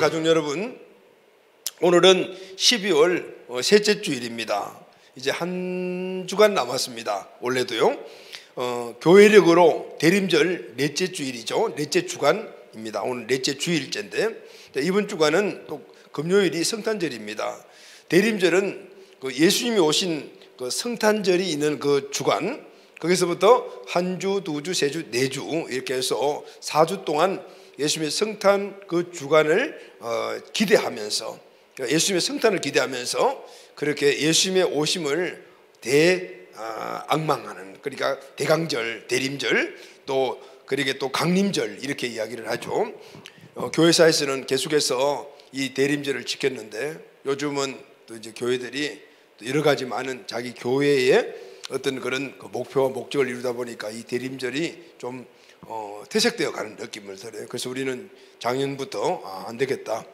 가족 여러분, 오늘은 12월 셋째 주일입니다. 이제 한 주간 남았습니다. 원래도요. 교회력으로 대림절 넷째 주일이죠. 넷째 주간입니다. 오늘 넷째 주일째인데, 이번 주간은 또 금요일이 성탄절입니다. 대림절은 예수님이 오신 그 성탄절이 있는 그 주간, 거기서부터 한 주, 두 주, 세 주, 네 주 이렇게 해서 4주 동안 예수님의 성탄 그 주간을 기대하면서, 예수님의 성탄을 기대하면서 그렇게 예수님의 오심을 악망하는, 그러니까 대강절, 대림절, 또 그렇게 또 강림절 이렇게 이야기를 하죠. 교회사에서는 계속해서 이 대림절을 지켰는데, 요즘은 또 이제 교회들이 또 여러 가지 많은 자기 교회의 어떤 그런 목표와 목적을 이루다 보니까 이 대림절이 좀 퇴색되어 가는 느낌을 들어요. 그래서 우리는 작년부터 안 되겠다,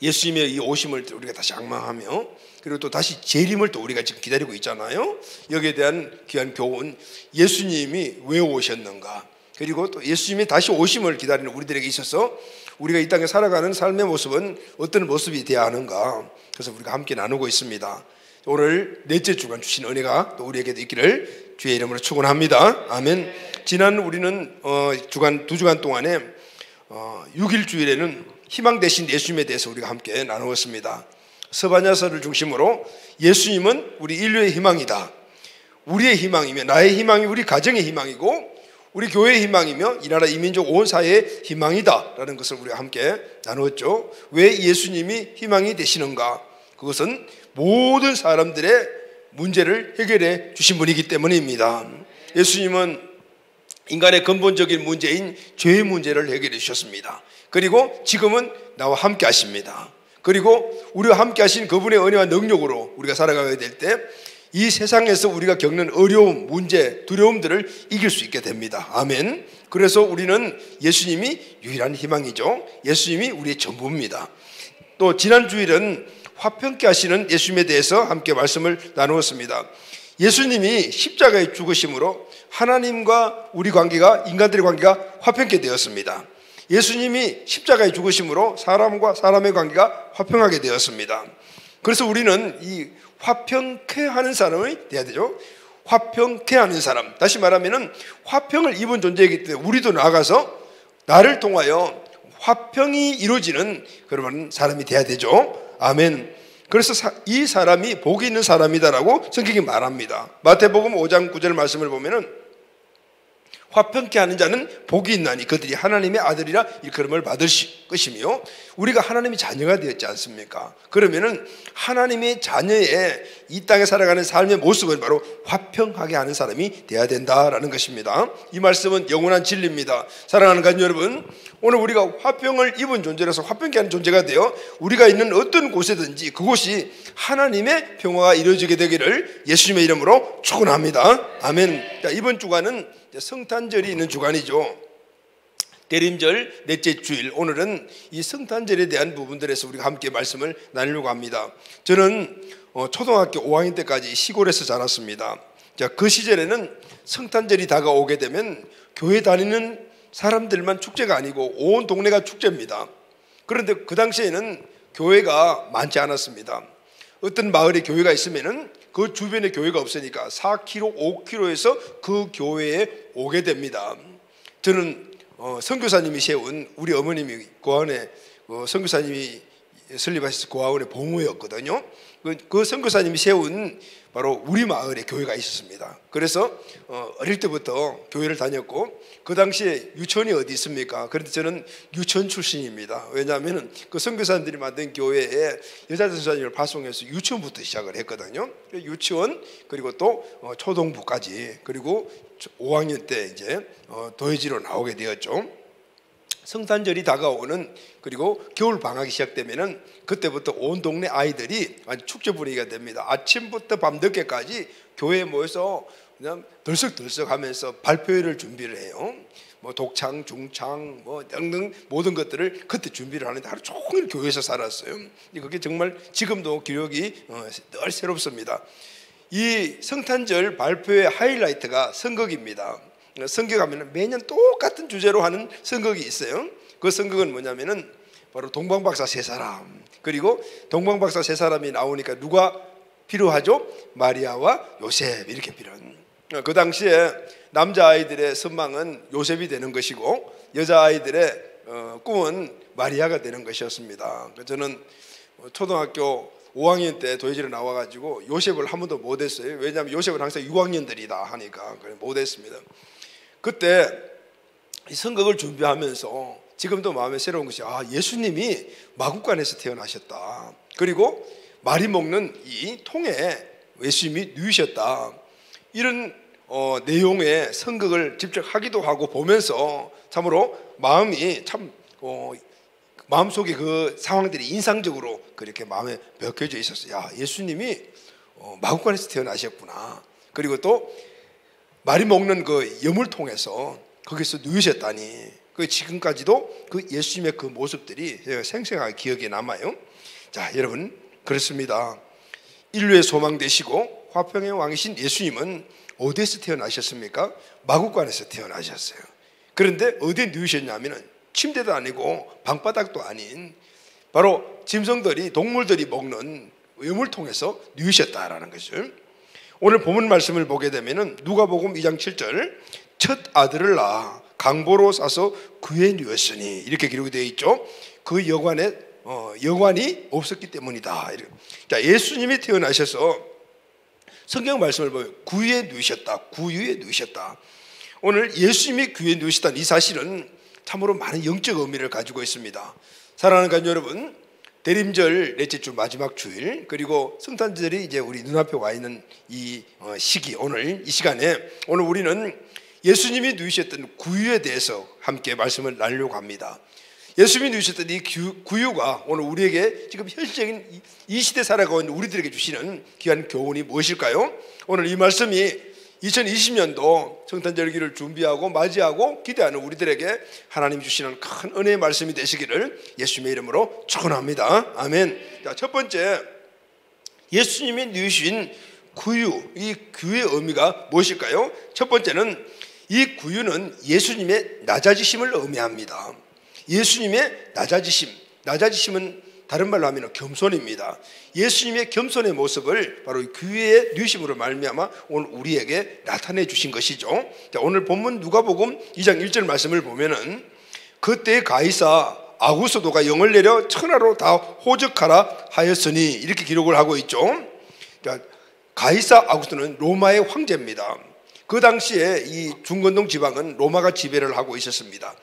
예수님의 이 오심을 우리가 다시 악망하며, 그리고 또 다시 재림을 또 우리가 지금 기다리고 있잖아요. 여기에 대한 귀한 교훈, 예수님이 왜 오셨는가, 그리고 또 예수님이 다시 오심을 기다리는 우리들에게 있어서 우리가 이 땅에 살아가는 삶의 모습은 어떤 모습이 되어야 하는가, 그래서 우리가 함께 나누고 있습니다. 오늘 넷째 주간 주신 은혜가 또 우리에게도 있기를 주의 이름으로 축원합니다. 아멘. 지난 우리는 두 주간 동안에 6일 주일에는 희망 되신 예수님에 대해서 우리가 함께 나누었습니다. 서바냐서를 중심으로 예수님은 우리 인류의 희망이다, 우리의 희망이며, 나의 희망이 우리 가정의 희망이고 우리 교회의 희망이며 이 나라 이민족 온 사회의 희망이다 라는 것을 우리가 함께 나누었죠. 왜 예수님이 희망이 되시는가? 그것은 모든 사람들의 문제를 해결해 주신 분이기 때문입니다. 예수님은 인간의 근본적인 문제인 죄의 문제를 해결해 주셨습니다. 그리고 지금은 나와 함께 하십니다. 그리고 우리와 함께 하신 그분의 은혜와 능력으로 우리가 살아가게 될 때 이 세상에서 우리가 겪는 어려움, 문제, 두려움들을 이길 수 있게 됩니다. 아멘. 그래서 우리는 예수님이 유일한 희망이죠. 예수님이 우리의 전부입니다. 또 지난 주일은 화평케 하시는 예수님에 대해서 함께 말씀을 나누었습니다. 예수님이 십자가에 죽으심으로 하나님과 우리 관계가, 인간들의 관계가 화평케 되었습니다. 예수님이 십자가에 죽으심으로 사람과 사람의 관계가 화평하게 되었습니다. 그래서 우리는 이 화평케 하는 사람이 돼야 되죠. 화평케 하는 사람, 다시 말하면 화평을 입은 존재이기 때문에 우리도 나아가서 나를 통하여 화평이 이루어지는 그런 사람이 돼야 되죠. 아멘. 그래서 이 사람이 복이 있는 사람이다라고 성경이 말합니다. 마태복음 5장 9절 말씀을 보면은 화평케 하는 자는 복이 있나니 그들이 하나님의 아들이라 일컬음을 받을 것이며, 우리가 하나님의 자녀가 되었지 않습니까? 그러면은 하나님의 자녀의 이 땅에 살아가는 삶의 모습은 바로 화평하게 하는 사람이 되어야 된다라는 것입니다. 이 말씀은 영원한 진리입니다. 사랑하는 가족 여러분, 오늘 우리가 화평을 입은 존재라서 화평케 하는 존재가 되어 우리가 있는 어떤 곳에든지 그곳이 하나님의 평화가 이루어지게 되기를 예수님의 이름으로 축원합니다. 아멘. 자, 이번 주간은 성탄절이 있는 주간이죠. 대림절 넷째 주일, 오늘은 이 성탄절에 대한 부분들에서 우리가 함께 말씀을 나누려고 합니다. 저는 초등학교 5학년 때까지 시골에서 자랐습니다. 자, 그 시절에는 성탄절이 다가오게 되면 교회 다니는 사람들만 축제가 아니고 온 동네가 축제입니다. 그런데 그 당시에는 교회가 많지 않았습니다. 어떤 마을에 교회가 있으면은 그 주변에 교회가 없으니까 4km, 5km에서 그 교회에 오게 됩니다. 저는 선교사님이 세운, 우리 어머님이 고아원에 선교사님이 설립하신 고아원의 보모였거든요. 그 선교사님이 세운 바로 우리 마을에 교회가 있었습니다. 그래서 어릴 때부터 교회를 다녔고, 그 당시에 유치원이 어디 있습니까? 그런데 저는 유치원 출신입니다. 왜냐하면 그 선교사님들이 만든 교회에 여자 선교사님을 파송해서 유치원부터 시작을 했거든요. 유치원, 그리고 또 초동부까지, 그리고 5학년 때 이제 도회지로 나오게 되었죠. 성탄절이 다가오는, 그리고 겨울 방학이 시작되면은 그때부터 온 동네 아이들이 아주 축제 분위기가 됩니다. 아침부터 밤 늦게까지 교회에 모여서 그냥 덜썩덜썩하면서 발표회를 준비를 해요. 뭐 독창, 중창, 뭐 등등 모든 것들을 그때 준비를 하는데 하루 종일 교회에서 살았어요. 그게 정말 지금도 기억이 늘 새롭습니다. 이 성탄절 발표회 하이라이트가 선곡입니다. 선곡하면 매년 똑같은 주제로 하는 선곡이 있어요. 그 선곡은 뭐냐면은 바로 동방박사 세 사람. 그리고 동방박사 세 사람이 나오니까 누가 필요하죠? 마리아와 요셉 이렇게 필요한. 그 당시에 남자아이들의 선망은 요셉이 되는 것이고 여자아이들의 꿈은 마리아가 되는 것이었습니다. 저는 초등학교 5학년 때 도예지를 나와가지고 요셉을 한 번도 못했어요. 왜냐하면 요셉은 항상 6학년들이다 하니까 못했습니다. 그때 이 선곡을 준비하면서 지금도 마음에 새로운 것이 예수님이 마구간에서 태어나셨다. 그리고 말이 먹는 이 통에 예수님이 누이셨다. 이런 내용의 선곡을 직접 하기도 하고 보면서 참으로 마음이 참 마음속에 그 상황들이 인상적으로 그렇게 마음에 벗겨져 있었어요. 예수님이 마구간에서 태어나셨구나. 그리고 또 말이 먹는 그 염을 통해서 거기서 누이셨다니. 그 지금까지도 그 예수님의 그 모습들이 생생하게 기억에 남아요. 자, 여러분 그렇습니다. 인류의 소망 되시고 화평의 왕이신 예수님은 어디에서 태어나셨습니까? 마구간에서 태어나셨어요. 그런데 어디에 누이셨냐면은 침대도 아니고 방바닥도 아닌 바로 짐승들이 동물들이 먹는 염을 통해서 누이셨다라는 것이죠. 오늘 본문 말씀을 보게 되면은 누가복음 2장 7절 첫 아들을 낳아 강보로 싸서 그에 누였으니 이렇게 기록이 되어 있죠. 그 여관이 없었기 때문이다. 자, 예수님이 태어나셔서 성경 말씀을 보면 구유에 누이셨다. 구유에 누이셨다. 오늘 예수님이 구유에 누이셨다는 이 사실은 참으로 많은 영적 의미를 가지고 있습니다. 사랑하는 가족 여러분, 대림절 넷째 주 마지막 주일 그리고 성탄절이 이제 우리 눈앞에 와 있는 이 시기 오늘 이 시간에 오늘 우리는 예수님이 누이셨던 구유에 대해서 함께 말씀을 나누려고 합니다. 예수님이 누이셨던 이 구유가 오늘 우리에게 지금 현실적인 이 시대 살아가고 있는 우리들에게 주시는 귀한 교훈이 무엇일까요? 오늘 이 말씀이 2020년도 성탄절기를 준비하고 맞이하고 기대하는 우리들에게 하나님 주시는 큰 은혜의 말씀이 되시기를 예수님의 이름으로 축원합니다. 아멘. 자, 첫 번째 예수님이 누이신 구유, 이 구유의 의미가 무엇일까요? 첫 번째는 이 구유는 예수님의 낮아지심을 의미합니다. 예수님의 낮아지심은 다른 말로 하면 겸손입니다. 예수님의 겸손의 모습을 바로 구유의 누이심으로 말미암아 오늘 우리에게 나타내 주신 것이죠. 자, 오늘 본문 누가복음 2장 1절 말씀을 보면은 그때 가이사 아구스도가 영을 내려 천하로 다 호적하라 하였으니 이렇게 기록을 하고 있죠. 자, 가이사 아구스도는 로마의 황제입니다. 그 당시에 이 중건동 지방은 로마가 지배를 하고 있었습니다.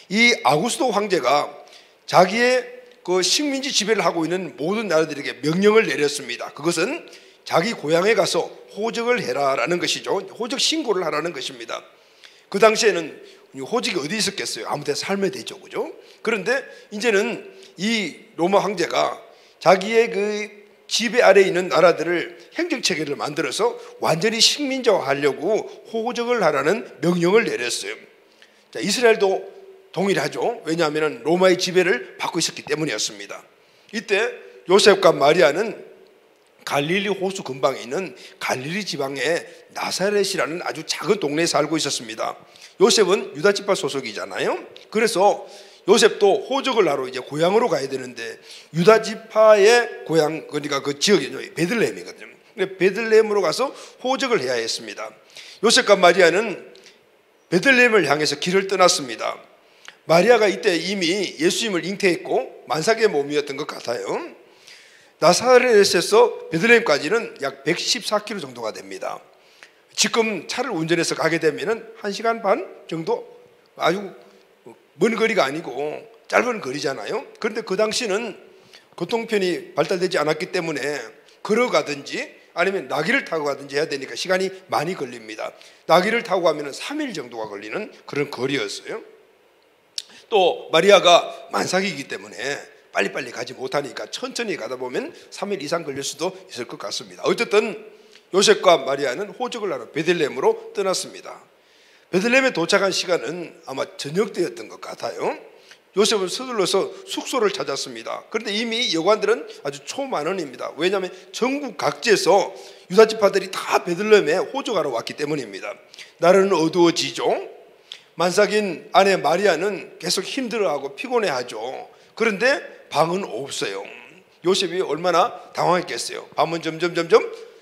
이 아구스도 황제가 자기의 그 식민지 지배를 하고 있는 모든 나라들에게 명령을 내렸습니다. 그것은 자기 고향에 가서 호적을 해라라는 것이죠. 호적 신고를 하라는 것입니다. 그 당시에는 호적이 어디 있었겠어요? 아무 데 살면 되죠, 그죠? 그런데 이제는 이 로마 황제가 자기의 그 지배 아래에 있는 나라들을 행정체계를 만들어서 완전히 식민지화하려고 호적을 하라는 명령을 내렸어요. 자, 이스라엘도 동일하죠. 왜냐하면 로마의 지배를 받고 있었기 때문이었습니다. 이때 요셉과 마리아는 갈릴리 호수 근방에 있는 갈릴리 지방의 나사렛이라는 아주 작은 동네에 살고 있었습니다. 요셉은 유다 지파 소속이잖아요. 그래서 요셉도 호적을 하러 이제 고향으로 가야 되는데 유다 지파의 고향 그러니까 그 지역이 베들레헴이거든요. 베들레헴으로 가서 호적을 해야 했습니다. 요셉과 마리아는 베들레헴을 향해서 길을 떠났습니다. 마리아가 이때 이미 예수님을 잉태했고 만삭의 몸이었던 것 같아요. 나사렛에서 베들레헴까지는 약 114km 정도가 됩니다. 지금 차를 운전해서 가게 되면 1시간 반 정도 아주 먼 거리가 아니고 짧은 거리잖아요. 그런데 그 당시는 교통편이 발달되지 않았기 때문에 걸어가든지 아니면 나귀를 타고 가든지 해야 되니까 시간이 많이 걸립니다. 나귀를 타고 가면 3일 정도가 걸리는 그런 거리였어요. 또 마리아가 만삭이기 때문에 빨리빨리 가지 못하니까 천천히 가다 보면 3일 이상 걸릴 수도 있을 것 같습니다. 어쨌든 요셉과 마리아는 호적을 하러 베들레헴으로 떠났습니다. 베들레헴에 도착한 시간은 아마 저녁 때였던 것 같아요. 요셉은 서둘러서 숙소를 찾았습니다. 그런데 이미 여관들은 아주 초만원입니다. 왜냐하면 전국 각지에서 유다 지파들이 다 베들레헴에 호적하러 왔기 때문입니다. 날은 어두워지죠. 만삭인 아내 마리아는 계속 힘들어하고 피곤해하죠. 그런데 방은 없어요. 요셉이 얼마나 당황했겠어요. 밤은 점점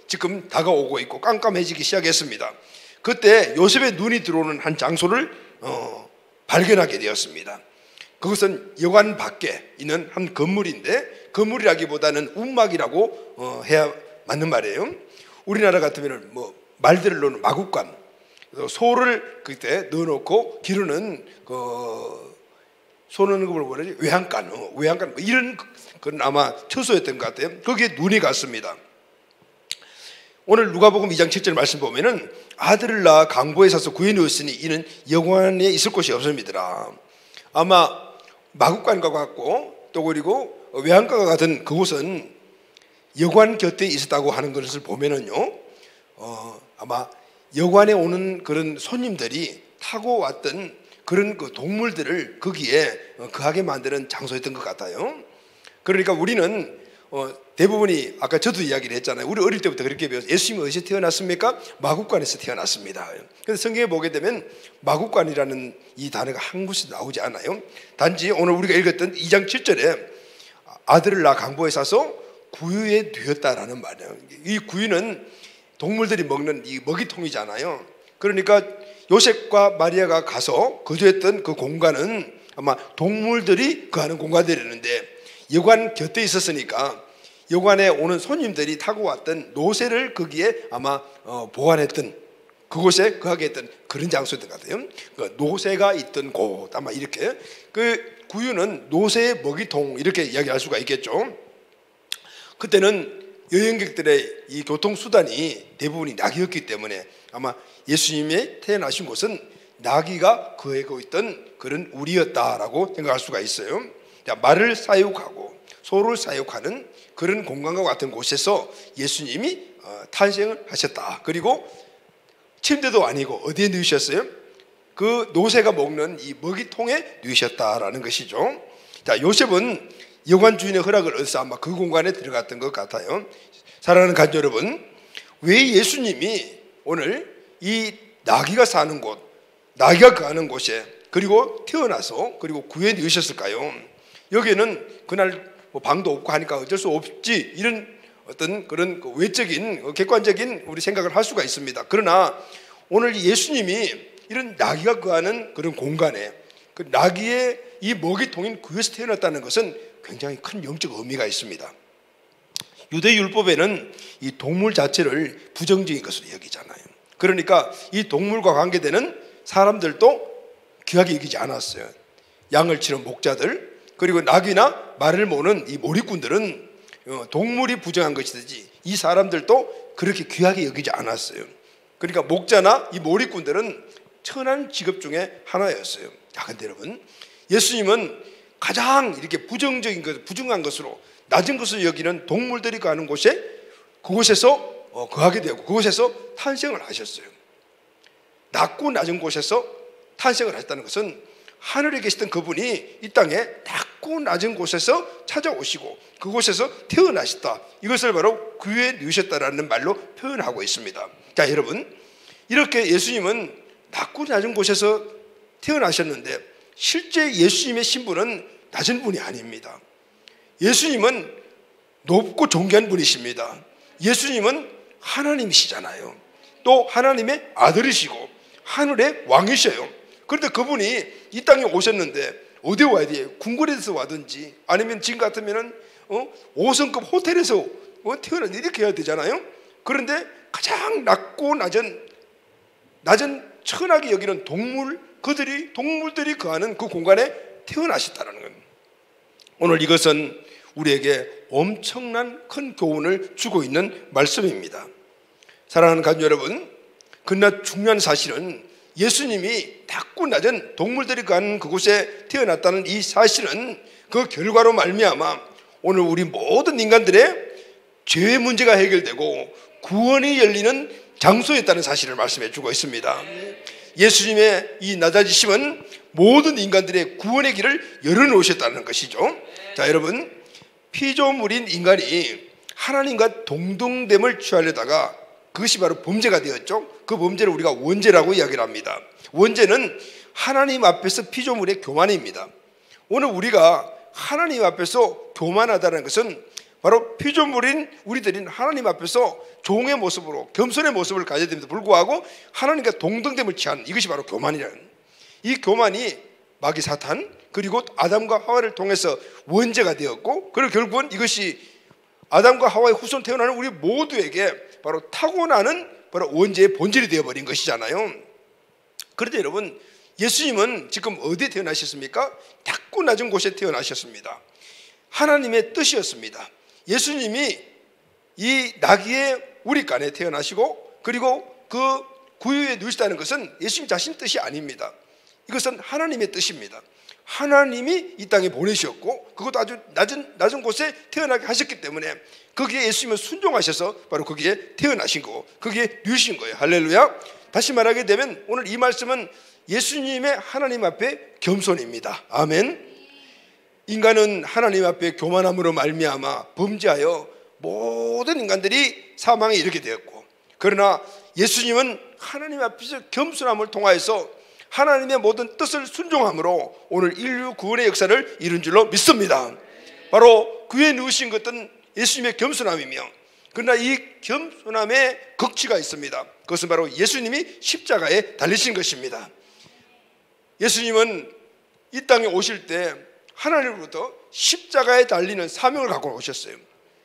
지금 다가오고 있고 깜깜해지기 시작했습니다. 그때 요셉의 눈이 들어오는 한 장소를 발견하게 되었습니다. 그것은 여관 밖에 있는 한 건물인데, 건물이라기보다는 움막이라고 해야 맞는 말이에요. 우리나라 같으면 뭐 말들을 넣는 마구간, 소를 그때 넣어놓고 기르는 소 넣는 걸 뭐라지? 외양간 뭐 이런 건 아마 처소였던 것 같아요. 거기에 눈이 갔습니다. 오늘 누가복음 2장 7절 말씀 보면은 아들을 낳아 강보에 사서 구해 누웠으니 이는 여관에 있을 곳이 없음이더라. 아마 마구간과 같고 또 그리고 외양간과 같은 그곳은 여관 곁에 있었다고 하는 것을 보면은요, 아마 여관에 오는 그런 손님들이 타고 왔던 그런 그 동물들을 거기에 거하게 만드는 장소였던 것 같아요. 그러니까 우리는 대부분이 아까 저도 이야기를 했잖아요. 우리 어릴 때부터 그렇게 배웠어요. 예수님이 어디서 태어났습니까? 마구간에서 태어났습니다. 그래서 성경에 보게 되면 마구간이라는 이 단어가 한 곳에 나오지 않아요. 단지 오늘 우리가 읽었던 2장 7절에 아들을 낳아 강보에 사서 구유에 누웠다라는 말이에요. 이 구유는 동물들이 먹는 이 먹이통이잖아요. 그러니까 요셉과 마리아가 가서 거주했던 그 공간은 아마 동물들이 거하는 공간들이었는데, 여관 곁에 있었으니까 여관에 오는 손님들이 타고 왔던 노새를 거기에 아마 보관했던, 그곳에 거하게 했던 그런 장소였던 것 같아요. 그러니까 노새가 있던 곳, 아마 이렇게. 그 구유는 노새의 먹이통 이렇게 이야기할 수가 있겠죠. 그때는 여행객들의 이 교통수단이 대부분이 낙이었기 때문에 아마 예수님이 태어나신 곳은 나귀가 거하고 있던 그런 우리였다라고 생각할 수가 있어요. 말을 사육하고 소를 사육하는 그런 공간과 같은 곳에서 예수님이 탄생을 하셨다. 그리고 침대도 아니고 어디에 누우셨어요? 그 노새가 먹는 이 먹이통에 누우셨다라는 것이죠. 자, 요셉은 여관 주인의 허락을 얻어서 아마 그 공간에 들어갔던 것 같아요. 사랑하는 가족 여러분, 왜 예수님이 오늘 이 나귀가 사는 곳, 나귀가 거하는 곳에 그리고 태어나서 그리고 구에 누우셨을까요? 여기에는 그날 뭐 방도 없고 하니까 어쩔 수 없지, 이런 어떤 그런 외적인 객관적인 우리 생각을 할 수가 있습니다. 그러나 오늘 예수님이 이런 나귀가 거하는 그런 공간에 그 나귀의 이 먹이통인 구에서 태어났다는 것은 굉장히 큰 영적 의미가 있습니다. 유대 율법에는 이 동물 자체를 부정적인 것으로 여기잖아요. 그러니까 이 동물과 관계되는 사람들도 귀하게 여기지 않았어요. 양을 치는 목자들, 그리고 나귀나 말을 모는 이 몰입꾼들은 동물이 부정한 것이든지 이 사람들도 그렇게 귀하게 여기지 않았어요. 그러니까 목자나 이 몰입꾼들은 천한 직업 중에 하나였어요. 자, 근데 여러분, 예수님은 가장 이렇게 부정적인 것, 부정한 것으로 낮은 것을 여기는 동물들이 가는 곳에, 그곳에서 거하게 되고 그곳에서 탄생을 하셨어요. 낮고 낮은 곳에서 탄생을 하셨다는 것은 하늘에 계시던 그분이 이 땅에 낮고 낮은 곳에서 찾아오시고 그곳에서 태어나셨다, 이것을 바로 구유에 누우셨다라는 말로 표현하고 있습니다. 자, 여러분, 이렇게 예수님은 낮고 낮은 곳에서 태어나셨는데 실제 예수님의 신분은 낮은 분이 아닙니다. 예수님은 높고 존귀한 분이십니다. 예수님은 하나님이시잖아요. 또 하나님의 아들이시고 하늘의 왕이셔요. 그런데 그분이 이 땅에 오셨는데 어디 와야 돼요? 궁궐에서 와든지 아니면 지금 같으면은 5성급 호텔에서 태어나 이렇게 해야 되잖아요. 그런데 가장 낮고 낮은 천하게 여기는 동물들이 거하는 그 공간에 태어나셨다는 것. 오늘 이것은 우리에게 엄청난 큰 교훈을 주고 있는 말씀입니다. 사랑하는 가족 여러분, 그러나 중요한 사실은 예수님이 낮고 낮은 동물들이 가는 그곳에 태어났다는 이 사실은 그 결과로 말미암아 오늘 우리 모든 인간들의 죄의 문제가 해결되고 구원이 열리는 장소였다는 사실을 말씀해 주고 있습니다. 예수님의 이 낮아지심은 모든 인간들의 구원의 길을 열어놓으셨다는 것이죠. 자, 여러분, 피조물인 인간이 하나님과 동등됨을 취하려다가 그것이 바로 범죄가 되었죠. 그 범죄를 우리가 원죄라고 이야기를 합니다. 원죄는 하나님 앞에서 피조물의 교만입니다. 오늘 우리가 하나님 앞에서 교만하다는 것은 바로 피조물인 우리들인 하나님 앞에서 종의 모습으로 겸손의 모습을 가져야 됩니다. 불구하고 하나님과 동등됨을 취하는 이것이 바로 교만이라는, 이 교만이 마귀 사탄 그리고 아담과 하와를 통해서 원죄가 되었고, 그리고 결국은 이것이 아담과 하와의 후손 태어나는 우리 모두에게 바로 타고나는 바로 원죄의 본질이 되어버린 것이잖아요. 그런데 여러분, 예수님은 지금 어디에 태어나셨습니까? 낮고 낮은 곳에 태어나셨습니다. 하나님의 뜻이었습니다. 예수님이 이 나귀의 우리간에 태어나시고, 그리고 그 구유에 누우시다는 것은 예수님 자신 뜻이 아닙니다. 이것은 하나님의 뜻입니다. 하나님이 이 땅에 보내셨고, 그것도 아주 낮은 곳에 태어나게 하셨기 때문에 거기에 예수님은 순종하셔서 바로 거기에 태어나신 거고, 거기에 누우신 거예요. 할렐루야. 다시 말하게 되면 오늘 이 말씀은 예수님의 하나님 앞에 겸손입니다. 아멘. 인간은 하나님 앞에 교만함으로 말미암아 범죄하여 모든 인간들이 사망에 이르게 되었고, 그러나 예수님은 하나님 앞에서 겸손함을 통하여서 하나님의 모든 뜻을 순종함으로 오늘 인류 구원의 역사를 이룬 줄로 믿습니다. 바로 그에 누우신 것은 예수님의 겸손함이며, 그러나 이 겸손함에 극치가 있습니다. 그것은 바로 예수님이 십자가에 달리신 것입니다. 예수님은 이 땅에 오실 때 하나님으로부터 십자가에 달리는 사명을 갖고 오셨어요.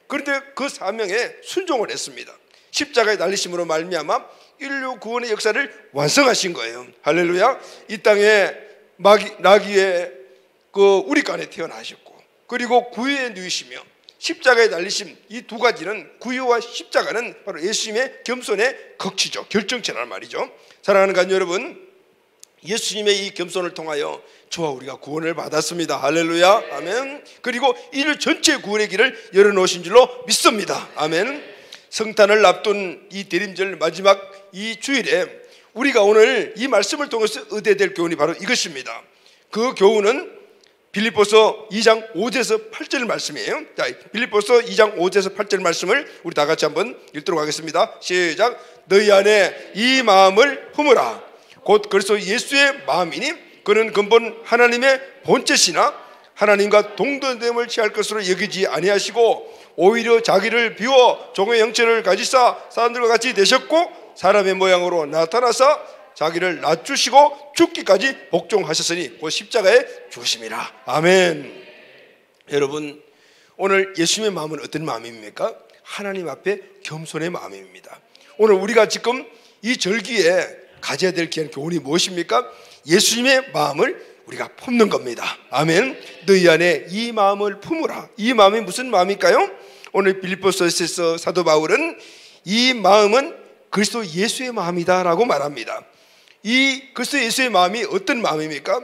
그런데 그 사명에 순종을 했습니다. 십자가에 달리심으로 말미암아 인류 구원의 역사를 완성하신 거예요. 할렐루야. 이 땅에 나귀의 그 우리간에 태어나셨고, 그리고 구유에 누이시며 십자가에 달리심, 이 두 가지는, 구유와 십자가는 바로 예수님의 겸손의 극치죠. 결정체란 말이죠. 사랑하는 가족 여러분, 예수님의 이 겸손을 통하여 저와 우리가 구원을 받았습니다. 할렐루야. 아멘. 그리고 인류 전체 구원의 길을 열어놓으신 줄로 믿습니다. 아멘. 성탄을 앞둔 이 대림절 마지막 이 주일에 우리가 오늘 이 말씀을 통해서 얻어야 될 교훈이 바로 이것입니다. 그 교훈은 빌립보서 2장 5절에서 8절 말씀이에요. 자, 빌립보서 2장 5절에서 8절 말씀을 우리 다 같이 한번 읽도록 하겠습니다. 시작. 너희 안에 이 마음을 품으라. 곧 그리스도 예수의 마음이니 그는 근본 하나님의 본체시나 하나님과 동등됨을 취할 것으로 여기지 아니하시고 오히려 자기를 비워 종의 형체를 가지사 사람들과 같이 되셨고 사람의 모양으로 나타나사 자기를 낮추시고 죽기까지 복종하셨으니 곧 십자가에 죽으심이라. 아멘. 여러분, 오늘 예수님의 마음은 어떤 마음입니까? 하나님 앞에 겸손의 마음입니다. 오늘 우리가 지금 이 절기에 가져야 될 귀한 교훈이 무엇입니까? 예수님의 마음을 우리가 품는 겁니다. 아멘. 너희 안에 이 마음을 품으라. 이 마음이 무슨 마음일까요? 오늘 빌립보서에서 사도 바울은 이 마음은 그리스도 예수의 마음이다 라고 말합니다. 이 그리스도 예수의 마음이 어떤 마음입니까?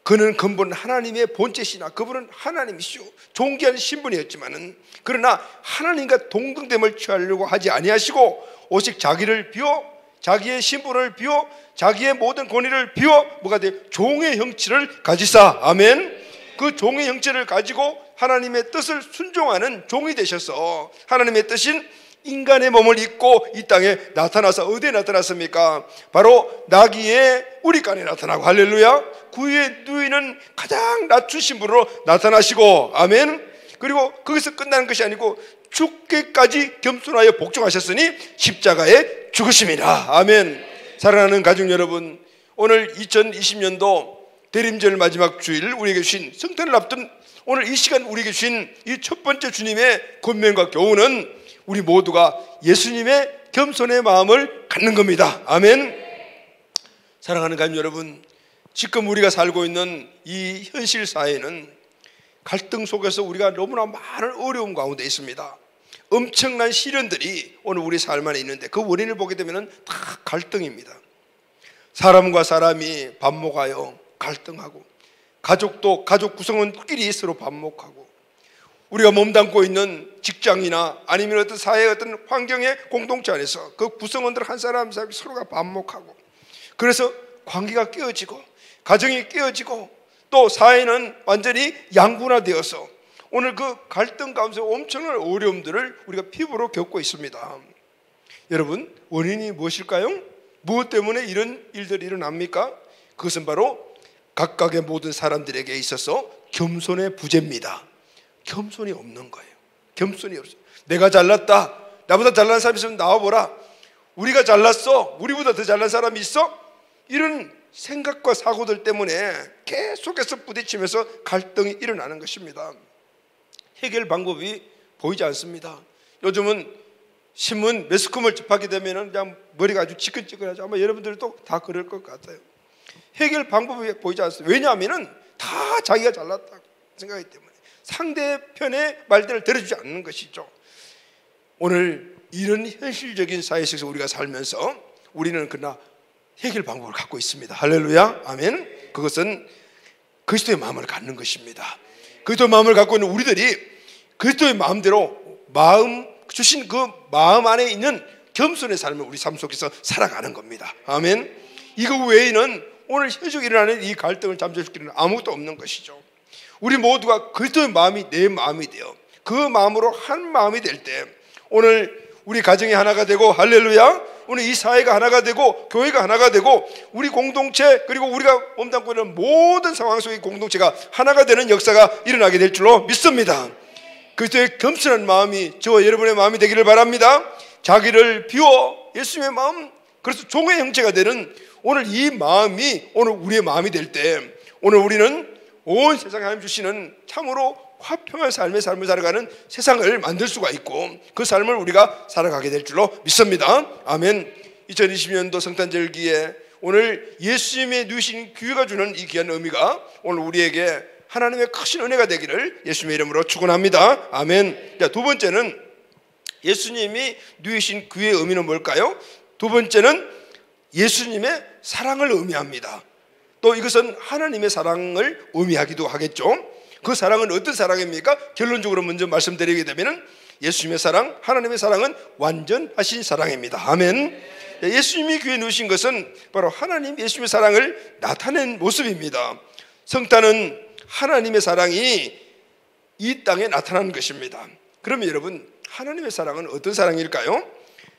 그는 근본 하나님의 본체시나, 그분은 하나님이시오. 존귀한 신분이었지만은 그러나 하나님과 동등됨을 취하려고 하지 아니하시고 오직 자기를 비워, 자기의 신분을 비워, 자기의 모든 권위를 비워 뭐가 돼? 종의 형체를 가지사. 아멘. 그 종의 형체를 가지고 하나님의 뜻을 순종하는 종이 되셔서 하나님의 뜻인 인간의 몸을 입고 이 땅에 나타나서 어디에 나타났습니까? 바로 나귀의 우리간에 나타나고, 할렐루야. 구유에 누이는 가장 낮추신 분으로 나타나시고, 아멘. 그리고 거기서 끝나는 것이 아니고 죽기까지 겸손하여 복종하셨으니 십자가에 죽으심이라. 아멘. 사랑하는 가족 여러분, 오늘 2020년도 대림절 마지막 주일 우리에게 주신 성탄을 앞둔 오늘 이 시간 우리에게 주신 이 첫 번째 주님의 권면과 교훈은 우리 모두가 예수님의 겸손의 마음을 갖는 겁니다. 아멘. 사랑하는 가족 여러분, 지금 우리가 살고 있는 이 현실 사회는 갈등 속에서 우리가 너무나 많은 어려움 가운데 있습니다. 엄청난 시련들이 오늘 우리 삶 안에 있는데 그 원인을 보게 되면 다 갈등입니다. 사람과 사람이 반목하여 갈등하고, 가족도 가족 구성원끼리 서로 반목하고, 우리가 몸담고 있는 직장이나 아니면 어떤 사회의 어떤 환경의 공동체 안에서 그 구성원들 한 사람 한 사람 서로가 반목하고, 그래서 관계가 깨어지고 가정이 깨어지고 또 사회는 완전히 양분화되어서 오늘 그 갈등 가운데 엄청난 어려움들을 우리가 피부로 겪고 있습니다. 여러분, 원인이 무엇일까요? 무엇 때문에 이런 일들이 일어납니까? 그것은 바로 각각의 모든 사람들에게 있어서 겸손의 부재입니다. 겸손이 없는 거예요. 겸손이 없어요. 내가 잘났다, 나보다 잘난 사람이 있으면 나와보라, 우리가 잘났어, 우리보다 더 잘난 사람이 있어? 이런 생각과 사고들 때문에 계속해서 부딪히면서 갈등이 일어나는 것입니다. 해결 방법이 보이지 않습니다. 요즘은 신문, 매스컴을 접하게 되면 그냥 머리가 아주 지끈지끈하죠. 아마 여러분들도 다 그럴 것 같아요. 해결 방법이 보이지 않습니다. 왜냐하면 다 자기가 잘났다고 생각하기 때문에 상대편의 말들을 들어주지 않는 것이죠. 오늘 이런 현실적인 사회 속에서 우리가 살면서 우리는 그러나 해결 방법을 갖고 있습니다. 할렐루야, 아멘. 그것은 그리스도의 마음을 갖는 것입니다. 그리스도의 마음을 갖고 있는 우리들이 그리스도의 마음대로 마음 주신 그 마음 안에 있는 겸손의 삶을 우리 삶 속에서 살아가는 겁니다. 아멘. 이거 외에는 오늘 현실적으로 일어나는 이 갈등을 잠재시키는 아무것도 없는 것이죠. 우리 모두가 그리스도의 마음이 내 마음이 되어 그 마음으로 한 마음이 될 때 오늘 우리 가정이 하나가 되고, 할렐루야, 오늘 이 사회가 하나가 되고 교회가 하나가 되고 우리 공동체, 그리고 우리가 몸담고 있는 모든 상황 속의 공동체가 하나가 되는 역사가 일어나게 될 줄로 믿습니다. 그리스도의 겸손한 마음이 저와 여러분의 마음이 되기를 바랍니다. 자기를 비워 예수님의 마음, 그래서 종의 형체가 되는 오늘 이 마음이 오늘 우리의 마음이 될 때 오늘 우리는 온 세상에 하나님 주시는 참으로 화평한 삶의 삶을 살아가는 세상을 만들 수가 있고 그 삶을 우리가 살아가게 될 줄로 믿습니다. 아멘. 2020년도 성탄절기에 오늘 예수님의 누이신 교회가 주는 이 귀한 의미가 오늘 우리에게 하나님의 크신 은혜가 되기를 예수님의 이름으로 축원합니다. 아멘. 자, 두 번째는 예수님이 누이신 교회의 의미는 뭘까요? 두 번째는 예수님의 사랑을 의미합니다. 또 이것은 하나님의 사랑을 의미하기도 하겠죠. 그 사랑은 어떤 사랑입니까? 결론적으로 먼저 말씀드리게 되면 예수님의 사랑, 하나님의 사랑은 완전하신 사랑입니다. 아멘. 예수님이 교회에 누신 것은 바로 하나님 예수님의 사랑을 나타낸 모습입니다. 성탄은 하나님의 사랑이 이 땅에 나타난 것입니다. 그러면 여러분, 하나님의 사랑은 어떤 사랑일까요?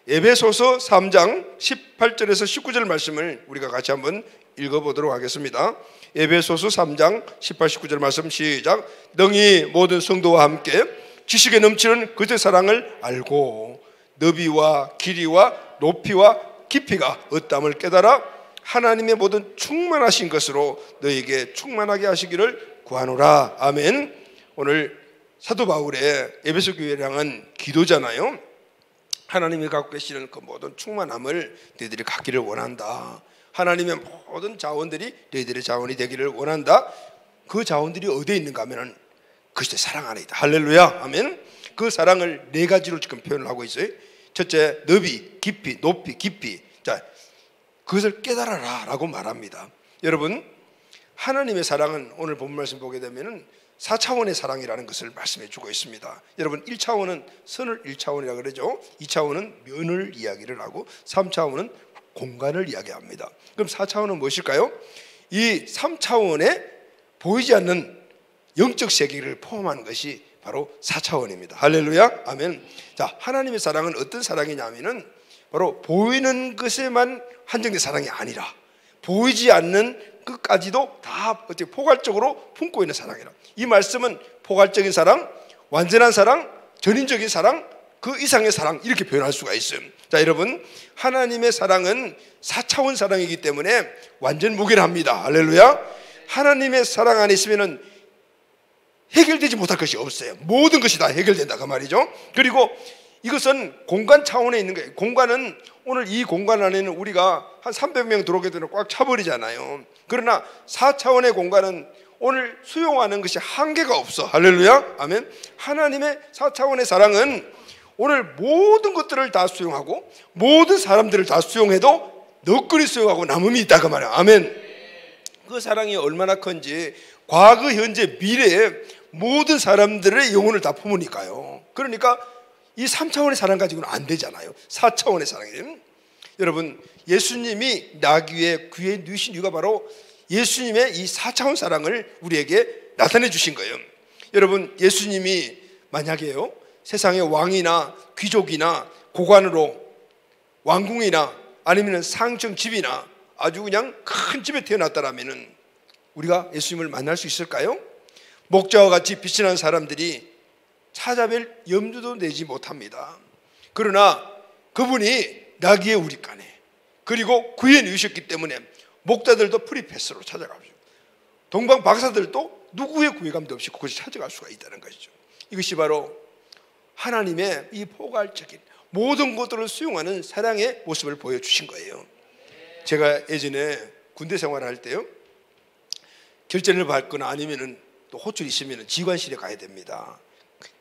에베소서 3장 18절에서 19절 말씀을 우리가 같이 한번 읽어보도록 하겠습니다. 에베소서 3장 18, 19절 말씀 시작. 너희 모든 성도와 함께 지식에 넘치는 그의 사랑을 알고 너비와 길이와 높이와 깊이가 어떠함을 깨달아 하나님의 모든 충만하신 것으로 너에게 충만하게 하시기를 구하노라. 아멘. 오늘 사도 바울의 에베소 교회를 향한 기도잖아요. 하나님이 갖고 계시는 그 모든 충만함을 너희들이 갖기를 원한다. 하나님의 모든 자원들이 너희들의 자원이 되기를 원한다. 그 자원들이 어디에 있는가 하면 그리스도의 사랑 안에 있다. 할렐루야, 아멘. 그 사랑을 네 가지로 지금 표현을 하고 있어요. 첫째, 너비, 깊이, 높이, 깊이. 자, 그것을 깨달아라 라고 말합니다. 여러분, 하나님의 사랑은 오늘 본문 말씀 보게 되면 4차원의 사랑이라는 것을 말씀해 주고 있습니다. 여러분, 1차원은 선을 1차원이라고 그러죠. 2차원은 면을 이야기를 하고 3차원은 공간을 이야기합니다. 그럼 4차원은 무엇일까요? 이 3차원에 보이지 않는 영적 세계를 포함하는 것이 바로 4차원입니다. 할렐루야, 아멘. 자, 하나님의 사랑은 어떤 사랑이냐면은 바로 보이는 것에만 한정된 사랑이 아니라 보이지 않는 끝까지도 다 어떻게 포괄적으로 품고 있는 사랑이라. 이 말씀은 포괄적인 사랑, 완전한 사랑, 전인적인 사랑, 그 이상의 사랑 이렇게 표현할 수가 있어요. 자, 여러분, 하나님의 사랑은 4차원 사랑이기 때문에 완전 무결합니다. 할렐루야. 하나님의 사랑 안에 있으면은 해결되지 못할 것이 없어요. 모든 것이 다 해결된다 그 말이죠. 그리고 이것은 공간 차원에 있는 거예요. 공간은 오늘 이 공간 안에는 우리가 한 300명 들어오게 되면 꽉 차버리잖아요. 그러나 4차원의 공간은 오늘 수용하는 것이 한계가 없어. 할렐루야, 아멘. 하나님의 4차원의 사랑은 오늘 모든 것들을 다 수용하고 모든 사람들을 다 수용해도 너끈히 수용하고 남음이 있다 그 말이야. 아멘. 그 사랑이 얼마나 큰지 과거, 현재, 미래에 모든 사람들의 영혼을 다 품으니까요. 그러니까 이 3차원의 사랑 가지고는 안 되잖아요. 4차원의 사랑이에요. 여러분, 예수님이 나기 위해 귀에 누이신 이유가 바로 예수님의 이 4차원 사랑을 우리에게 나타내 주신 거예요. 여러분, 예수님이 만약에요 세상의 왕이나 귀족이나 고관으로 왕궁이나 아니면 상층 집이나 아주 그냥 큰 집에 태어났다라면 우리가 예수님을 만날 수 있을까요? 목자와 같이 비천한 사람들이 찾아뵐 염두도 내지 못합니다. 그러나 그분이 나귀의 우리간에 그리고 구해 누이셨기 때문에 목자들도 프리패스로 찾아가죠. 동방 박사들도 누구의 구애감도 없이 그곳에 찾아갈 수가 있다는 것이죠. 이것이 바로 하나님의 이 포괄적인 모든 것들을 수용하는 사랑의 모습을 보여주신 거예요. 제가 예전에 군대 생활할 때요, 결전을 받거나 아니면은 또 호출이 있으면 지휘관실에 가야 됩니다.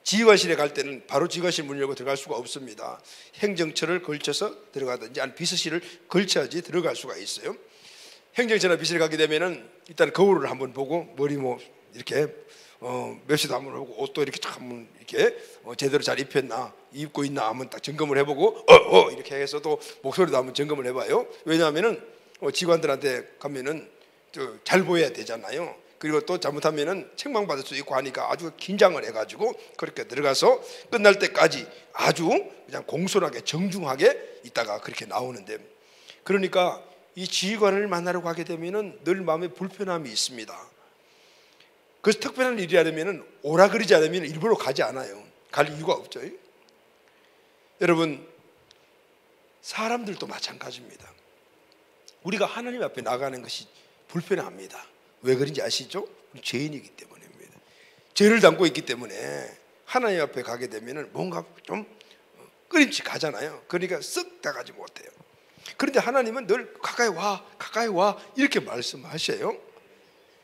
지휘관실에 갈 때는 바로 지휘관실 문을 열고 들어갈 수가 없습니다. 행정처를 걸쳐서 들어가든지 아니면 비서실을 걸쳐야지 들어갈 수가 있어요. 행정처나 비서실 가게 되면은 일단 거울을 한번 보고 머리 뭐 이렇게 맵시도 한번 하고 옷도 이렇게 한번 이렇게 제대로 잘 입혔나 입고 있나 한번 딱 점검을 해보고 이렇게 해서 또 목소리도 한번 점검을 해봐요. 왜냐하면은 직원들한테 가면은 잘 보여야 되잖아요. 그리고 또 잘못하면은 책망받을 수 있고 하니까 아주 긴장을 해가지고 그렇게 들어가서 끝날 때까지 아주 그냥 공손하게 정중하게 있다가 그렇게 나오는데, 그러니까 이 지휘관을 만나러 가게 되면은 늘 마음에 불편함이 있습니다. 그래서 특별한 일이 하려면은 오라 그러지 않으면 일부러 가지 않아요. 갈 이유가 없죠. 여러분, 사람들도 마찬가지입니다. 우리가 하나님 앞에 나가는 것이 불편합니다. 왜 그런지 아시죠? 죄인이기 때문입니다. 죄를 담고 있기 때문에 하나님 앞에 가게 되면은 뭔가 좀 끊임없이 가잖아요. 그러니까 쓱 다가지 못해요. 그런데 하나님은 늘 가까이 와 이렇게 말씀하셔요.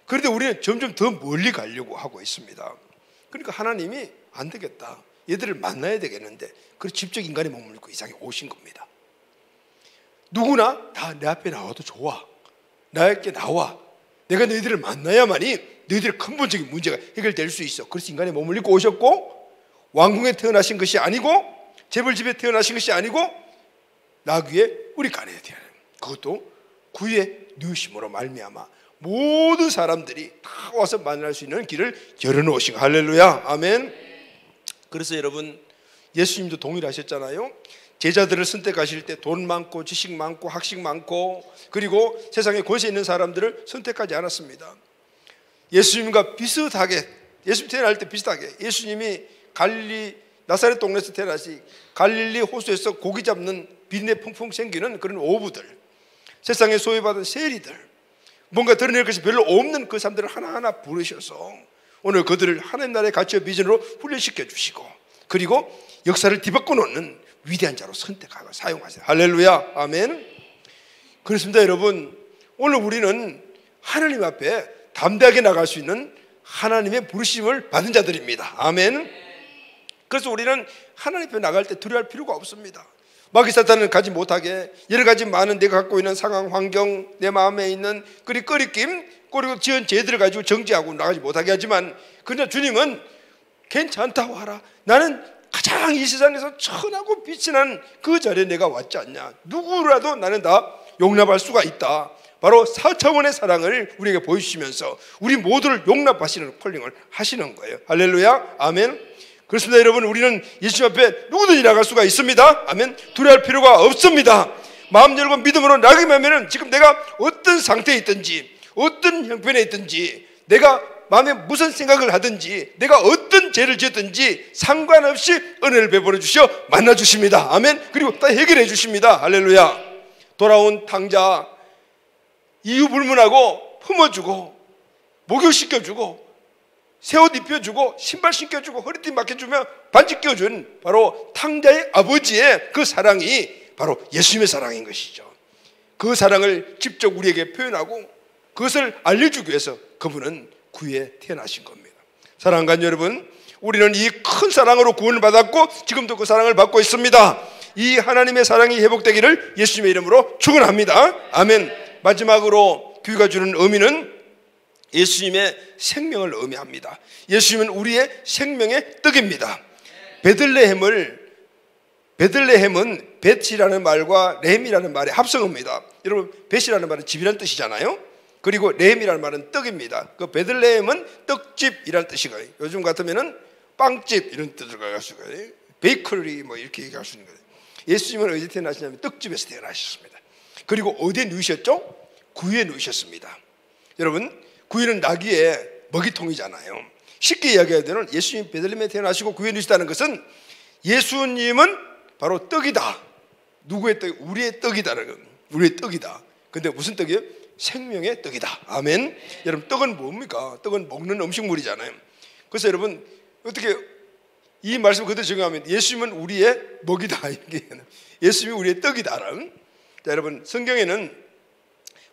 그런데 우리는 점점 더 멀리 가려고 하고 있습니다. 그러니까 하나님이 안 되겠다, 얘들을 만나야 되겠는데, 그래서 직접 인간의 몸을 입고 이 세상에 오신 겁니다. 누구나 다 내 앞에 나와도 좋아, 나에게 나와, 내가 너희들을 만나야만이 너희들의 근본적인 문제가 해결될 수 있어. 그래서 인간의 몸을 입고 오셨고, 왕궁에 태어나신 것이 아니고 재벌집에 태어나신 것이 아니고 나귀의 우리간에 태어나, 그것도 구유의 누심으로 말미암아 모든 사람들이 다 와서 만날 수 있는 길을 열어놓으신, 할렐루야, 아멘. 그래서 여러분, 예수님도 동일하셨잖아요. 제자들을 선택하실 때 돈 많고 지식 많고 학식 많고 그리고 세상에 권세 있는 사람들을 선택하지 않았습니다. 예수님과 비슷하게, 예수님 태어날 때 비슷하게, 예수님이 갈릴리 나사렛 동네에서 태어나시 갈릴리 호수에서 고기 잡는 비린내 펑펑 생기는 그런 어부들, 세상에 소외받은 세리들, 뭔가 드러낼 것이 별로 없는 그 사람들을 하나하나 부르셔서 오늘 그들을 하나님 나라의 가치와 비전으로 훈련시켜 주시고, 그리고 역사를 뒤바꿔 놓는 위대한 자로 선택하고 사용하세요. 할렐루야, 아멘. 그렇습니다. 여러분, 오늘 우리는 하나님 앞에 담대하게 나갈 수 있는 하나님의 부르심을 받은 자들입니다. 아멘. 그래서 우리는 하나님 앞에 나갈 때 두려워할 필요가 없습니다. 마귀 사탄은 가지 못하게 여러 가지 많은 내가 갖고 있는 상황, 환경, 내 마음에 있는 꺼리낌, 그리고 지은 죄들을 가지고 정죄하고 나가지 못하게 하지만, 그러나 주님은 괜찮다고 하라, 나는 가장 이 세상에서 천하고 빛이 나는 그 자리에 내가 왔지 않냐, 누구라도 나는 다 용납할 수가 있다. 바로 4차원의 사랑을 우리에게 보여주시면서 우리 모두를 용납하시는 콜링을 하시는 거예요. 할렐루야, 아멘. 그렇습니다. 여러분, 우리는 예수님 앞에 누구든지 나갈 수가 있습니다. 아멘. 두려워할 필요가 없습니다. 마음 열고 믿음으로 나가면 지금 내가 어떤 상태에 있든지 어떤 형편에 있든지, 내가 마음에 무슨 생각을 하든지, 내가 어떤 죄를 지었든지 상관없이 은혜를 베풀어 주셔 만나주십니다. 아멘. 그리고 다 해결해 주십니다. 할렐루야. 돌아온 탕자 이유 불문하고 품어주고 목욕시켜주고 새옷 입혀주고 신발 신겨주고 허리띠 맡겨주며 반지 끼워준 바로 탕자의 아버지의 그 사랑이 바로 예수님의 사랑인 것이죠. 그 사랑을 직접 우리에게 표현하고 그것을 알려주기 위해서 그분은 구유에 태어나신 겁니다. 사랑하는 관 여러분, 우리는 이 큰 사랑으로 구원을 받았고 지금도 그 사랑을 받고 있습니다. 이 하나님의 사랑이 회복되기를 예수님의 이름으로 축원합니다. 아멘. 마지막으로 구유가 주는 의미는 예수님의 생명을 의미합니다. 예수님은 우리의 생명의 떡입니다. 베들레헴은 벳이라는 말과 렘이라는 말의 합성어입니다. 여러분, 벳이라는 말은 집이라는 뜻이잖아요. 그리고 렘이라는 말은 떡입니다. 그 베들레헴은 떡집이라는 뜻이고요. 요즘 같으면은 빵집 이런 뜻을 가지고 베이커리 뭐 이렇게 얘기할 수 있는 거예요. 예수님은 어디에 태어나시냐면 떡집에서 태어나셨습니다. 그리고 어디에 누우셨죠? 구유에 누우셨습니다. 여러분, 구유는 나귀의 먹이통이잖아요. 쉽게 이야기하면 예수님 베들레헴에 태어나시고 구원해 주시다는 것은 예수님은 바로 떡이다. 누구의 떡? 우리의 떡이다라는 것. 우리의 떡이다. 근데 무슨 떡이에요? 생명의 떡이다. 아멘. 여러분, 떡은 뭡니까? 떡은 먹는 음식물이잖아요. 그래서 여러분, 어떻게 이 말씀 그대로 적용하면 예수님은 우리의 먹이다. 이렇게 예수님이 우리의 떡이다라는. 자, 여러분, 성경에는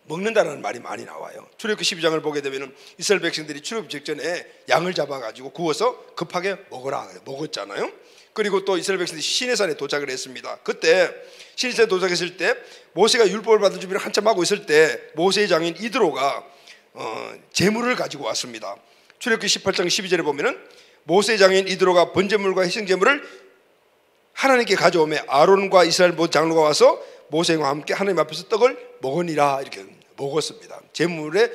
먹는다라는 말이 많이 나와요. 출애굽기 12장을 보게 되면 이스라엘 백성들이 출애굽 직전에 양을 잡아가지고 구워서 급하게 먹어라 먹었잖아요. 그리고 또 이스라엘 백성들이 시내산에 도착을 했습니다. 그때 시내산에 도착했을 때 모세가 율법을 받을 준비를 한참 하고 있을 때 모세의 장인 이드로가 제물을 가지고 왔습니다. 출애굽기 18장 12절에 보면은 모세의 장인 이드로가 번제물과 희생제물을 하나님께 가져오매 아론과 이스라엘 모든 장로가 와서 모세와 함께 하나님 앞에서 떡을 먹으니라. 이렇게 먹었습니다. 제물에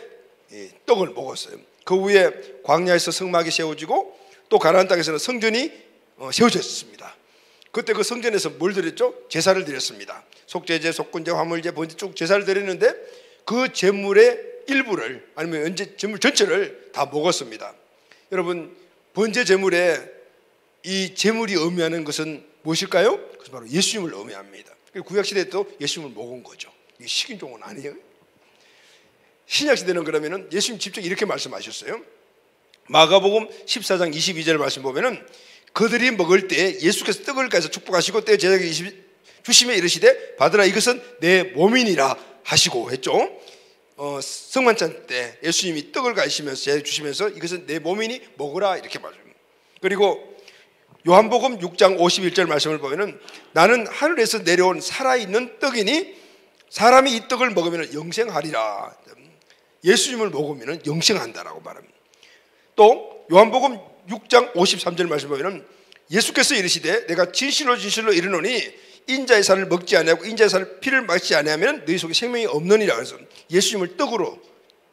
떡을 먹었어요. 그 후에 광야에서 성막이 세워지고 또 가나안 땅에서는 성전이 세워졌습니다. 그때 그 성전에서 뭘 드렸죠? 제사를 드렸습니다. 속죄제, 속건제, 화물제, 번제 쭉 제사를 드렸는데 그 제물의 일부를 아니면 언제 제물 전체를 다 먹었습니다. 여러분, 번제 제물에 이 제물이 의미하는 것은 무엇일까요? 그것은 바로 예수님을 의미합니다. 구약시대 때도 예수님을 먹은 거죠. 이게 식인종은 아니에요. 신약시대는 그러면은 예수님 직접 이렇게 말씀하셨어요. 마가복음 14장 22절 말씀 보면은 그들이 먹을 때 예수께서 떡을 가서 축복하시고 때 제자에게 주시며 이르시되 받으라 이것은 내 몸이니라 하시고 했죠. 성만찬 때 예수님이 떡을 가시면서 제자에게 주시면서 이것은 내 몸이니 먹으라 이렇게 말합니다. 그리고 요한복음 6장 51절 말씀을 보면은 나는 하늘에서 내려온 살아있는 떡이니 사람이 이 떡을 먹으면 영생하리라. 예수님을 먹으면 영생한다라고 말합니다. 또 요한복음 6장 53절 말씀 보면은 예수께서 이르시되 내가 진실로 진실로 이르노니 인자의 살을 먹지 아니하고 인자의 살을 피를 마시지 아니하면 너희 속에 생명이 없느니라. 그래서 예수님을 떡으로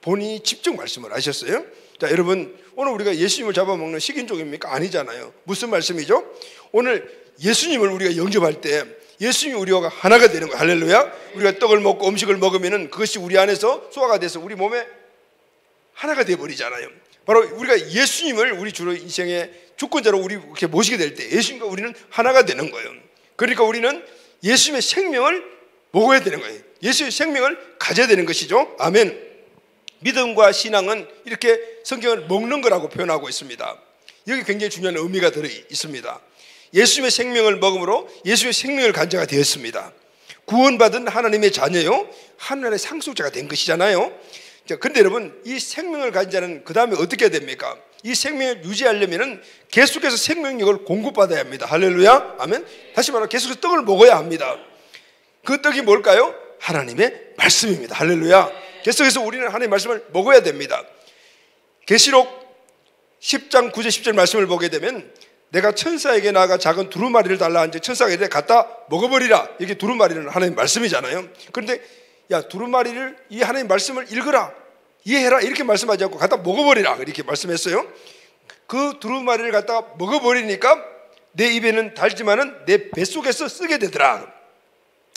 본인이 직접 말씀을 하셨어요. 자, 여러분, 오늘 우리가 예수님을 잡아먹는 식인종입니까? 아니잖아요. 무슨 말씀이죠? 오늘 예수님을 우리가 영접할 때 예수님이 우리와 하나가 되는 거예요. 할렐루야. 우리가 떡을 먹고 음식을 먹으면 그것이 우리 안에서 소화가 돼서 우리 몸에 하나가 되어버리잖아요. 바로 우리가 예수님을 우리 주로 인생의 주권자로 우리 이렇게 모시게 될 때 예수님과 우리는 하나가 되는 거예요. 그러니까 우리는 예수님의 생명을 먹어야 되는 거예요. 예수의 생명을 가져야 되는 것이죠. 아멘. 믿음과 신앙은 이렇게 성경을 먹는 거라고 표현하고 있습니다. 여기 굉장히 중요한 의미가 들어 있습니다. 예수님의 생명을 먹음으로 예수의 생명을 간자가 되었습니다. 구원받은 하나님의 자녀요, 하늘의 상속자가 된 것이잖아요. 그런데 여러분, 이 생명을 가진 자는 그 다음에 어떻게 됩니까? 이 생명을 유지하려면 계속해서 생명력을 공급받아야 합니다. 할렐루야. 아멘. 다시 말하면 계속해서 떡을 먹어야 합니다. 그 떡이 뭘까요? 하나님의 말씀입니다. 할렐루야. 계속해서 우리는 하나님의 말씀을 먹어야 됩니다. 계시록 10장 9절 10절 말씀을 보게 되면 내가 천사에게 나아가 작은 두루마리를 달라 한즉 천사가 이래 갖다 먹어버리라. 이게 두루마리는 하나님의 말씀이잖아요. 그런데 야, 두루마리를 이 하나님의 말씀을 읽어라, 이해해라 이렇게 말씀하지 않고 갖다 먹어버리라 이렇게 말씀했어요. 그 두루마리를 갖다 먹어버리니까 내 입에는 달지만은 내 뱃속에서 쓰게 되더라.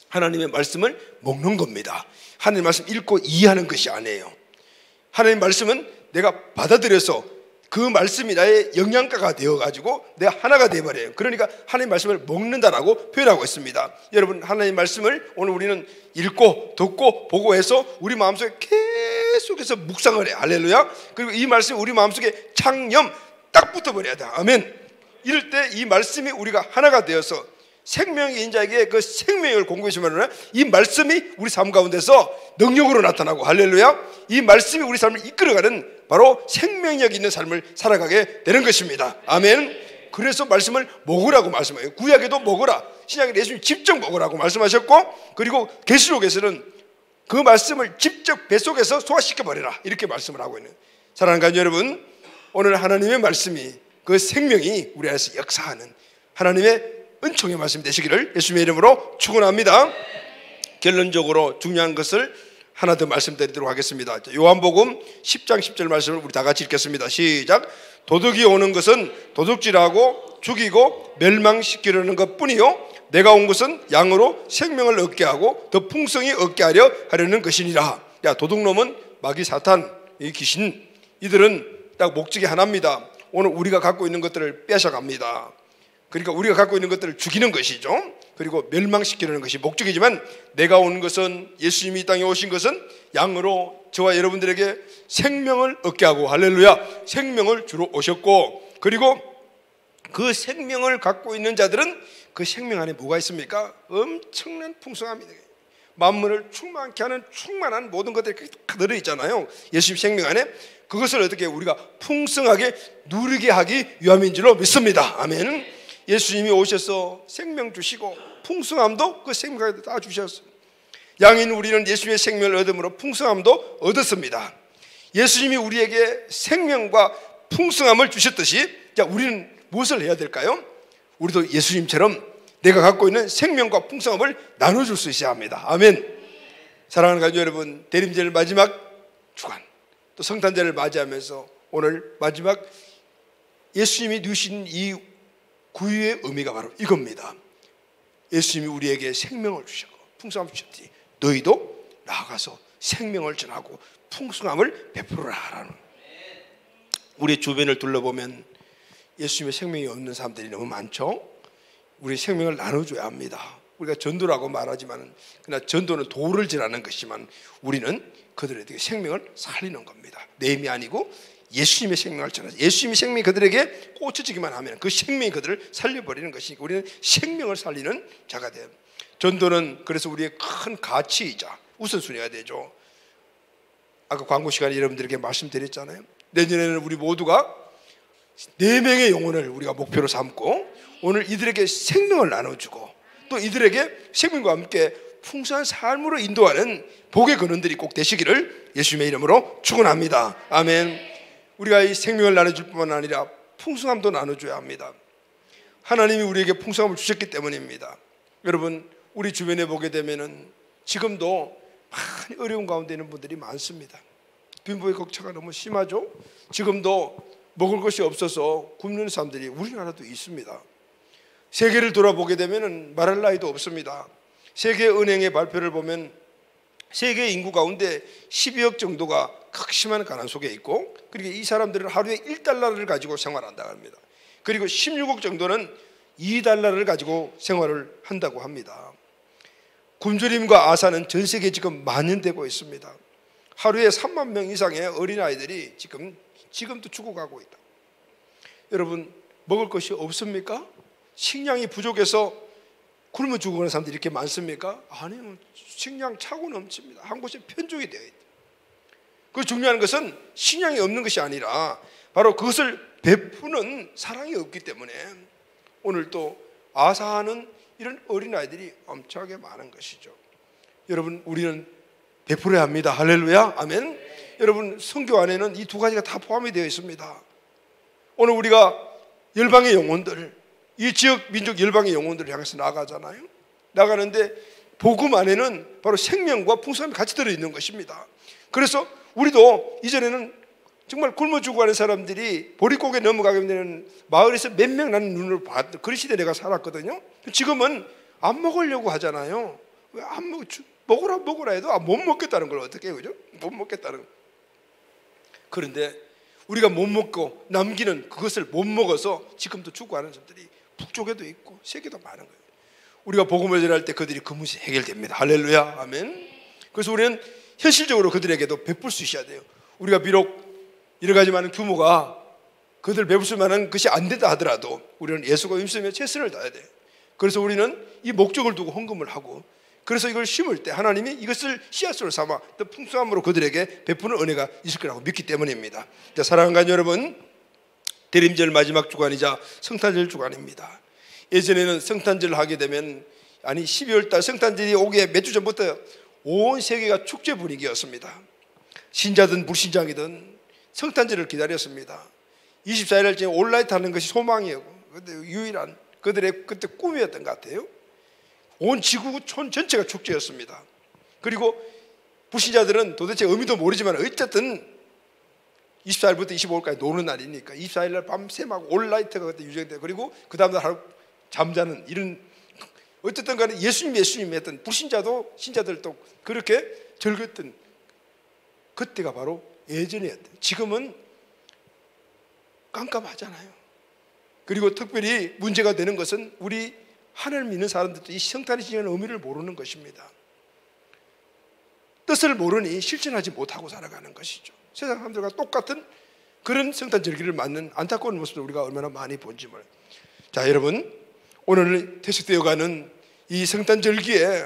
하나님의 말씀을 먹는 겁니다. 하나님의 말씀 읽고 이해하는 것이 아니에요. 하나님의 말씀은 내가 받아들여서 그 말씀이 나의 영양가가 되어가지고 내가 하나가 되어버려요. 그러니까 하나님의 말씀을 먹는다라고 표현하고 있습니다. 여러분, 하나님의 말씀을 오늘 우리는 읽고 듣고 보고 해서 우리 마음속에 계속해서 묵상을 해요. 할렐루야. 그리고 이 말씀이 우리 마음속에 창념 딱 붙어버려야 돼. 아멘. 이럴 때 이 말씀이 우리가 하나가 되어서 생명의 인자에게 그 생명을 공급해 주면 이 말씀이 우리 삶 가운데서 능력으로 나타나고, 할렐루야, 이 말씀이 우리 삶을 이끌어가는 바로 생명력 있는 삶을 살아가게 되는 것입니다. 아멘. 그래서 말씀을 먹으라고 말씀해요. 구약에도 먹으라, 신약에 예수님이 직접 먹으라고 말씀하셨고, 그리고 계시록에서는 그 말씀을 직접 뱃속에서 소화시켜버리라 이렇게 말씀을 하고 있는. 사랑하는 가족 여러분, 오늘 하나님의 말씀이 그 생명이 우리 안에서 역사하는 하나님의 은총의 말씀이 되시기를 예수님의 이름으로 축원합니다. 결론적으로 중요한 것을 하나 더 말씀드리도록 하겠습니다. 요한복음 10장 10절 말씀을 우리 다 같이 읽겠습니다. 시작. 도둑이 오는 것은 도둑질하고 죽이고 멸망시키려는 것뿐이요 내가 온 것은 양으로 생명을 얻게 하고 더 풍성히 얻게 하려는 것이니라. 야, 도둑놈은 마귀 사탄, 이 귀신, 이들은 딱 목적이 하나입니다. 오늘 우리가 갖고 있는 것들을 뺏어갑니다. 그러니까 우리가 갖고 있는 것들을 죽이는 것이죠. 그리고 멸망시키려는 것이 목적이지만, 내가 온 것은, 예수님이 이 땅에 오신 것은 양으로 저와 여러분들에게 생명을 얻게 하고, 할렐루야, 생명을 주러 오셨고, 그리고 그 생명을 갖고 있는 자들은 그 생명 안에 뭐가 있습니까? 엄청난 풍성함이다. 만물을 충만케 하는 충만한 모든 것들이 다 들어있잖아요. 예수님 생명 안에. 그것을 어떻게 우리가 풍성하게 누리게 하기 위함인 줄로 믿습니다. 아멘. 예수님이 오셔서 생명 주시고 풍성함도 그 생명을 다 주셨어요. 양인 우리는 예수님의 생명을 얻음으로 풍성함도 얻었습니다. 예수님이 우리에게 생명과 풍성함을 주셨듯이, 자, 우리는 무엇을 해야 될까요? 우리도 예수님처럼 내가 갖고 있는 생명과 풍성함을 나눠줄 수 있어야 합니다. 아멘. 사랑하는 가족 여러분, 대림절 마지막 주간, 또 성탄절을 맞이하면서 오늘 마지막 예수님이 누신 이 구유의 의미가 바로 이겁니다. 예수님이 우리에게 생명을 주시고 풍성함을 주셨더니 너희도 나아가서 생명을 전하고 풍성함을 베풀어라 하라는. 우리 주변을 둘러보면 예수님의 생명이 없는 사람들이 너무 많죠. 우리 생명을 나눠줘야 합니다. 우리가 전도라고 말하지만, 그러나 전도는 도를 지나는 것이지만 우리는 그들에게 생명을 살리는 겁니다. 내 힘이 아니고 예수님의 생명을 전하죠. 예수님의 생명이 그들에게 꽂혀지기만 하면 그 생명이 그들을 살려버리는 것이니까 우리는 생명을 살리는 자가 돼요. 전도는 그래서 우리의 큰 가치이자 우선순위가 되죠. 아까 광고 시간에 여러분들에게 말씀드렸잖아요. 내년에는 우리 모두가 4명의 영혼을 우리가 목표로 삼고 오늘 이들에게 생명을 나눠주고 또 이들에게 생명과 함께 풍성한 삶으로 인도하는 복의 근원들이 꼭 되시기를 예수님의 이름으로 축원합니다. 아멘. 우리가 이 생명을 나눠줄 뿐만 아니라 풍성함도 나눠줘야 합니다. 하나님이 우리에게 풍성함을 주셨기 때문입니다. 여러분, 우리 주변에 보게 되면은 지금도 많이 어려운 가운데 있는 분들이 많습니다. 빈부의 격차가 너무 심하죠. 지금도 먹을 것이 없어서 굶는 사람들이 우리나라도 있습니다. 세계를 돌아보게 되면 말할 나위도 없습니다. 세계은행의 발표를 보면 세계 인구 가운데 12억 정도가 극심한 가난 속에 있고, 그리고 이 사람들은 하루에 1달러를 가지고 생활한다고 합니다. 그리고 16억 정도는 2달러를 가지고 생활을 한다고 합니다. 굶주림과 아사는 전 세계에 지금 만연되고 있습니다. 하루에 3만 명 이상의 어린아이들이 지금도 죽어가고 있다. 여러분, 먹을 것이 없습니까? 식량이 부족해서 굶어 죽어가는 사람들이 이렇게 많습니까? 아니요. 식량 차고 넘칩니다. 한 곳에 편중이 되어 있다. 그 중요한 것은 식량이 없는 것이 아니라 바로 그것을 베푸는 사랑이 없기 때문에 오늘 또 아사하는 이런 어린아이들이 엄청나게 많은 것이죠. 여러분, 우리는 베풀어야 합니다. 할렐루야. 아멘. 여러분, 성교 안에는 이 두 가지가 다 포함이 되어 있습니다. 오늘 우리가 열방의 영혼들, 이 지역 민족 열방의 영혼들을 향해서 나가잖아요. 나가는데 복음 안에는 바로 생명과 풍성함이 같이 들어있는 것입니다. 그래서 우리도 이전에는 정말 굶어 죽어가는 사람들이 보릿고개 넘어가게 되는 마을에서 몇 명 나는 눈으로 봤던 그런 시대에 내가 살았거든요. 지금은 안 먹으려고 하잖아요. 왜 안 먹으라 해도 못 먹겠다는 걸 어떻게 해요, 그죠? 못 먹겠다는. 그런데 우리가 못 먹고 남기는 그것을 못 먹어서 지금도 죽어가는 사람들이 북쪽에도 있고 세계도 많은 거예요. 우리가 복음을 전할 때 그들이 그 문제 해결됩니다. 할렐루야. 아멘. 그래서 우리는 현실적으로 그들에게도 베풀 수 있어야 돼요. 우리가 비록 여러 가지 많은 규모가 그들 베풀 만한 것이 안 된다 하더라도 우리는 예수가 힘쓰며 최선을 다해야 돼요. 그래서 우리는 이 목적을 두고 헌금을 하고, 그래서 이걸 심을 때 하나님이 이것을 씨앗으로 삼아 또 풍성함으로 그들에게 베푸는 은혜가 있을 거라고 믿기 때문입니다. 자, 사랑하는 여러분, 대림절 마지막 주간이자 성탄절 주간입니다. 예전에는 성탄절을 하게 되면 12월달 성탄절이 오기에 몇 주 전부터 온 세계가 축제 분위기였습니다. 신자든 불신자이든 성탄절을 기다렸습니다. 24일째 온라이트 하는 것이 소망이었고 그때 유일한 그들의 그때 꿈이었던 것 같아요. 온 지구촌 전체가 축제였습니다. 그리고 불신자들은 도대체 의미도 모르지만 어쨌든 24일부터 25일까지 노는 날이니까 24일날 밤새막 온라이트가 그때 유행돼요. 그리고 그 다음날 하루 잠자는 이런, 어쨌든 간에 예수님 했던 불신자도 신자들도 그렇게 즐겼던 그때가 바로 예전이었대요. 지금은 깜깜하잖아요. 그리고 특별히 문제가 되는 것은 우리 하나님을 믿는 사람들도 이 성탄이 지니는 의미를 모르는 것입니다. 뜻을 모르니 실천하지 못하고 살아가는 것이죠. 세상 사람들과 똑같은 그런 성탄 절기를 맞는 안타까운 모습을 우리가 얼마나 많이 본지 몰라요. 자, 여러분, 오늘 퇴색되어가는 이 성탄 절기에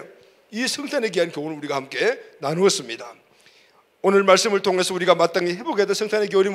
이 성탄에 귀한 교훈을 우리가 함께 나누었습니다. 오늘 말씀을 통해서 우리가 마땅히 회복해야 될 성탄의 교훈이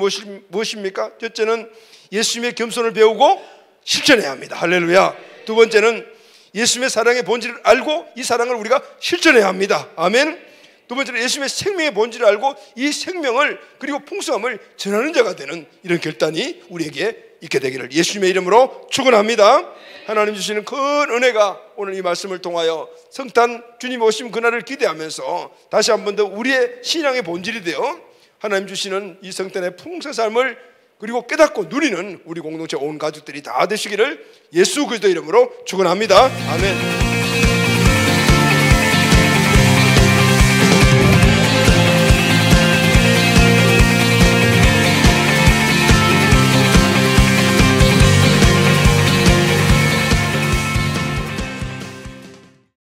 무엇입니까? 첫째는 예수님의 겸손을 배우고 실천해야 합니다. 할렐루야. 두 번째는 예수님의 사랑의 본질을 알고 이 사랑을 우리가 실천해야 합니다. 아멘. 두 번째는 예수님의 생명의 본질을 알고 이 생명을 그리고 풍성함을 전하는 자가 되는 이런 결단이 우리에게 있게 되기를 예수님의 이름으로 축원합니다. 하나님 주시는 큰 은혜가 오늘 이 말씀을 통하여 성탄 주님 오심 그날을 기대하면서 다시 한 번 더 우리의 신앙의 본질이 되어 하나님 주시는 이 성탄의 풍성한 삶을 그리고 깨닫고 누리는 우리 공동체 온 가족들이 다 되시기를 예수 그리스도 이름으로 축원합니다. 아멘.